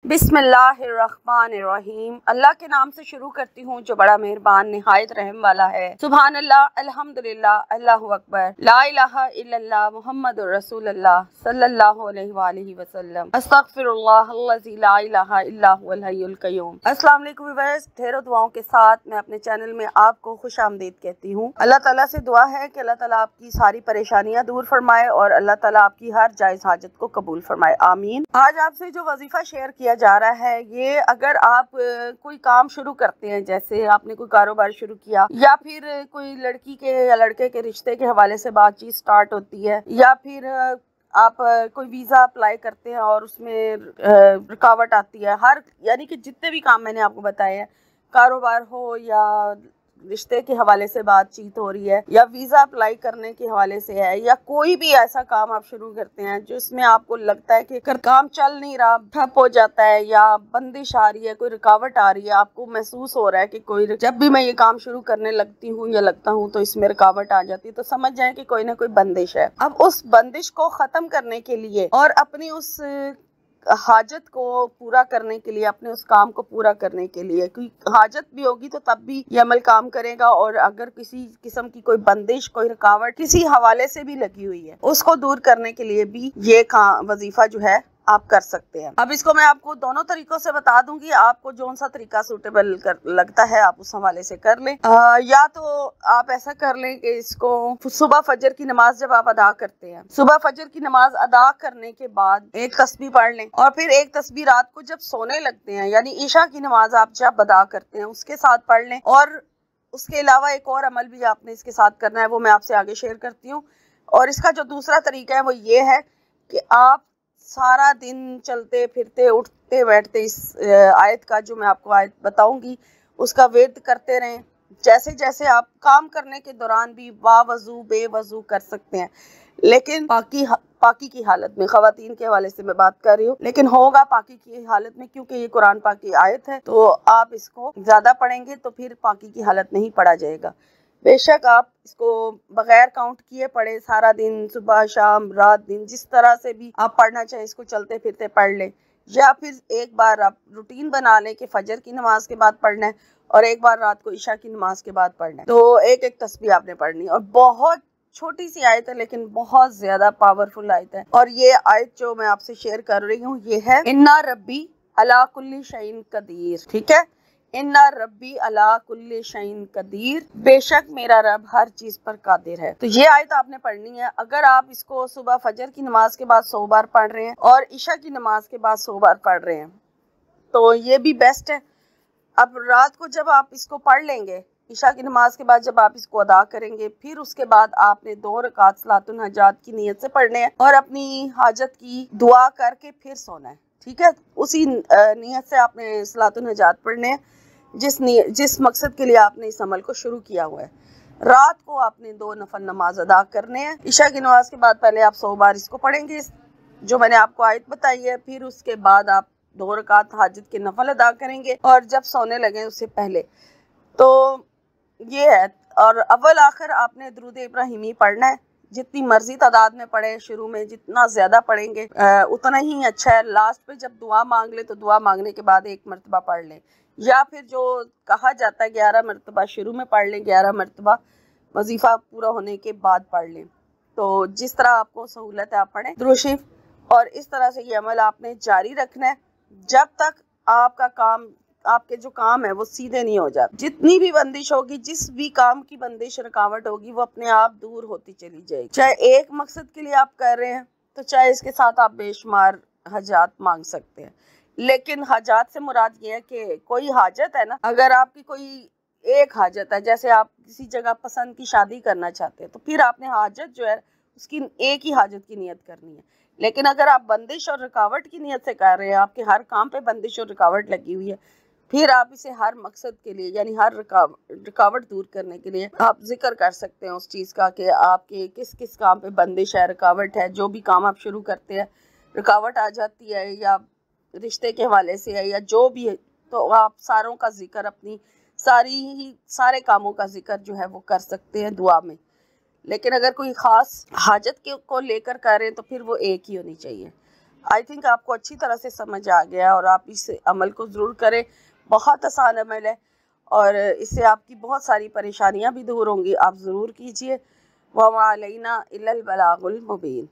बिस्मिल्लाहिर्रहमानिर्रहीम। अल्लाह के नाम से शुरू करती हूँ जो बड़ा मेहरबान निहायत रहम वाला है। सुभान अल्लाह, अल्हम्दुलिल्लाह, अल्लाहु अकबर, ला इलाहा इल्लल्लाह, मुहम्मदुर रसूलुल्लाह सल्लल्लाहु अलैहि वसल्लम, अस्तगफिरुल्लाह अल्लज़ी ला इलाहा इल्ला हुवल हय्युल क़य्यूम। अस्सलाम वालेकुम व्यूअर्स, ढेरों दुआओं के साथ मैं अपने चैनल में आपको खुशामदीद कहती हूँ। अल्लाह ताला से दुआ है कि अल्लाह ताला आपकी सारी परेशानियाँ दूर फरमाए और अल्लाह ताला आपकी हर जायज़ हाजत को कबूल फरमाए, आमीन। आज आपसे जो वजीफा शेयर किया जा रहा है, ये अगर आप कोई काम शुरू करते हैं, जैसे आपने कोई कारोबार शुरू किया या फिर कोई लड़की के या लड़के के रिश्ते के हवाले से बातचीत स्टार्ट होती है, या फिर आप कोई वीज़ा अप्लाई करते हैं और उसमें रुकावट आती है, हर यानी कि जितने भी काम मैंने आपको बताए हैं, कारोबार हो या रिश्ते के हवाले से बातचीत हो रही है या वीज़ा अप्लाई करने के हवाले से है, या कोई भी ऐसा काम आप शुरू करते हैं जिसमें आपको लगता है कि काम चल नहीं रहा, ठप हो जाता है या बंदिश आ रही है, कोई रुकावट आ रही है, आपको महसूस हो रहा है कि कोई जब भी मैं ये काम शुरू करने लगती हूँ या लगता हूँ तो इसमें रुकावट आ जाती है, तो समझ जाए कि कोई ना कोई बंदिश है। अब उस बंदिश को ख़त्म करने के लिए और अपनी उस हाजत को पूरा करने के लिए, अपने उस काम को पूरा करने के लिए, क्योंकि हाजत भी होगी तो तब भी ये अमल काम करेगा, और अगर किसी किस्म की कोई बंदिश, कोई रुकावट किसी हवाले से भी लगी हुई है, उसको दूर करने के लिए भी ये वजीफा जो है आप कर सकते हैं। अब इसको मैं आपको दोनों तरीकों से बता दूंगी, आपको जो सा तरीका सूटेबल लगता है आप उस हवाले से कर लें। या तो आप ऐसा कर लें कि इसको सुबह फजर की नमाज जब आप अदा करते हैं, सुबह फजर की नमाज अदा करने के बाद एक तस्बीह पढ़ लें, और फिर एक तस्बीह रात को जब सोने लगते हैं, यानी ईशा की नमाज आप जब अदा करते हैं उसके साथ पढ़ लें। और उसके अलावा एक और अमल भी आपने इसके साथ करना है, वो मैं आपसे आगे शेयर करती हूँ। और इसका जो दूसरा तरीका है वो ये है कि आप सारा दिन चलते फिरते उठते बैठते इस आयत का, जो मैं आपको आयत बताऊंगी, उसका विर्द करते रहें। जैसे जैसे आप काम करने के दौरान भी बावजू बेवजू कर सकते हैं, लेकिन पाकी की हालत में, ख़वातीन के हवाले से मैं बात कर रही हूँ, लेकिन होगा पाकी की हालत में, क्योंकि ये कुरान पाक की आयत है, तो आप इसको ज़्यादा पढ़ेंगे तो फिर पाकी की हालत नहीं पढ़ा जाएगा। बेशक आप इसको बगैर काउंट किए पढ़े, सारा दिन, सुबह शाम रात दिन, जिस तरह से भी आप पढ़ना चाहे इसको चलते फिरते पढ़ लें, या फिर एक बार आप रूटीन बना लें कि फजर की नमाज के बाद पढ़ना है और एक बार रात को ईशा की नमाज के बाद पढ़ना है। तो एक एक तस्बीह आपने पढ़नी, और बहुत छोटी सी आयत है लेकिन बहुत ज्यादा पावरफुल आयत है। और ये आयत जो मैं आपसे शेयर कर रही हूँ ये है, इन्ना रब्बी अला कुल्ली शैइन कदीर। ठीक है, इन्ना रब्बी अला कुल्ली शैइन कदीर, बेशक मेरा रब हर चीज पर कादिर है। तो ये आयत आपने पढ़नी है। अगर आप इसको सुबह फजर की नमाज के बाद 100 बार पढ़ रहे हैं और ईशा की नमाज के बाद 100 बार पढ़ रहे हैं तो ये भी बेस्ट है। अब रात को जब आप इसको पढ़ लेंगे, ईशा की नमाज के बाद जब आप इसको अदा करेंगे, फिर उसके बाद आपने 2 रकात सलातुल हाजात की नियत से पढ़ने हैं और अपनी हाजत की दुआ करके फिर सोना है। ठीक है, उसी नियत से आपने सलातुल हाजात पढ़ने हैं जिस मकसद के लिए आपने इस अमल को शुरू किया हुआ है। रात को आपने 2 नफल नमाज अदा करने हैं। ईशा की नमाज के बाद पहले आप 100 बार इसको पढ़ेंगे जो मैंने आपको आयत बताई है, फिर उसके बाद आप 2 रकात हाजत के नफल अदा करेंगे और जब सोने लगे उससे पहले। तो ये है। और अव्वल आखिर आपने दुरूद इब्राहिमी पढ़ना है, जितनी मर्जी तादाद में पढ़े, शुरू में जितना ज्यादा पढ़ेंगे उतना ही अच्छा है। लास्ट पे जब दुआ मांग ले तो दुआ मांगने के बाद 1 मरतबा पढ़ लें, या फिर जो कहा जाता है 11 मरतबा शुरू में पढ़ लें, 11 मरतबा वजीफा पूरा होने के बाद पढ़ लें। तो जिस तरह आपको सहूलत है आप पढ़ें दुरूद शरीफ, और इस तरह से ये अमल आपने जारी रखना है जब तक आपके जो काम है वो सीधे नहीं हो जाते। जितनी भी बंदिश होगी, जिस भी काम की बंदिश रुकावट होगी, वो अपने आप दूर होती चली जाएगी। चाहे एक मकसद के लिए आप कर रहे हैं तो चाहे इसके साथ आप बेशुमार हजात मांग सकते हैं, लेकिन हाजात से मुराद ये है कि कोई हाजत है ना, अगर आपकी कोई एक हाजत है, जैसे आप किसी जगह पसंद की शादी करना चाहते हैं, तो फिर आपने हाजत जो है उसकी एक ही हाजत की नियत करनी है। लेकिन अगर आप बंदिश और रुकावट की नियत से कर रहे हैं, आपके हर काम पे बंदिश और रुकावट लगी हुई है, फिर आप इसे हर मकसद के लिए, यानी हर रुकावट दूर करने के लिए आप जिक्र कर सकते हैं उस चीज़ का कि आपके किस किस काम पे बंदिश है, रुकावट है। जो भी काम आप शुरू करते हैं रुकावट आ जाती है, या रिश्ते के हवाले से है या जो भी है, तो आप सारों का जिक्र, अपनी सारे कामों का जिक्र जो है वो कर सकते हैं दुआ में। लेकिन अगर कोई ख़ास हाजत को लेकर करें तो फिर वो एक ही होनी चाहिए। आई थिंक आपको अच्छी तरह से समझ आ गया और आप इस अमल को ज़रूर करें। बहुत आसान अमल है और इससे आपकी बहुत सारी परेशानियां भी दूर होंगी। आप ज़रूर कीजिए। वमा अलैना इल्लल बलागुल मुबीन।